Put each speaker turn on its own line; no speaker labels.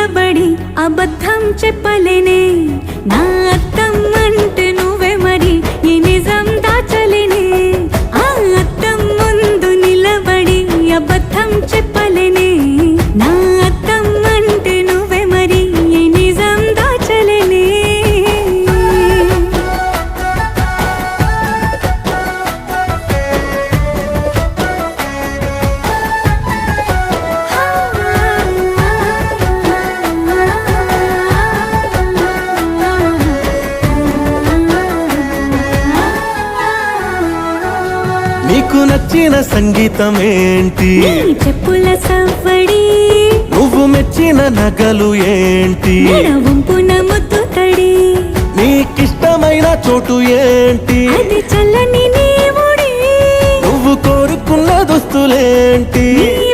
నిలబడి అబద్ధం చెప్పలేనే నా అద్దం అంటే నువ్వే మరి ఈ నిజం దాచలేనే ఆ అద్దం ముందు నిలబడి అబద్ధం చెప్పలేనే నా అద్దం అంటే నువ్వే మరి ఈ నిజం దాచలేనే
నీకు నచ్చిన సంగీతం ఏంటి
నీ చెప్పుల సవ్వడి
నువ్వు మెచ్చిన నగలు ఏంటి
వంపున ముద్దు తడి
నీకిష్టమైన చోటు ఏంటి
అది చల్లని నీ ఒడి
నువ్వు కోరుకున్న దుస్తులేంటి
నీ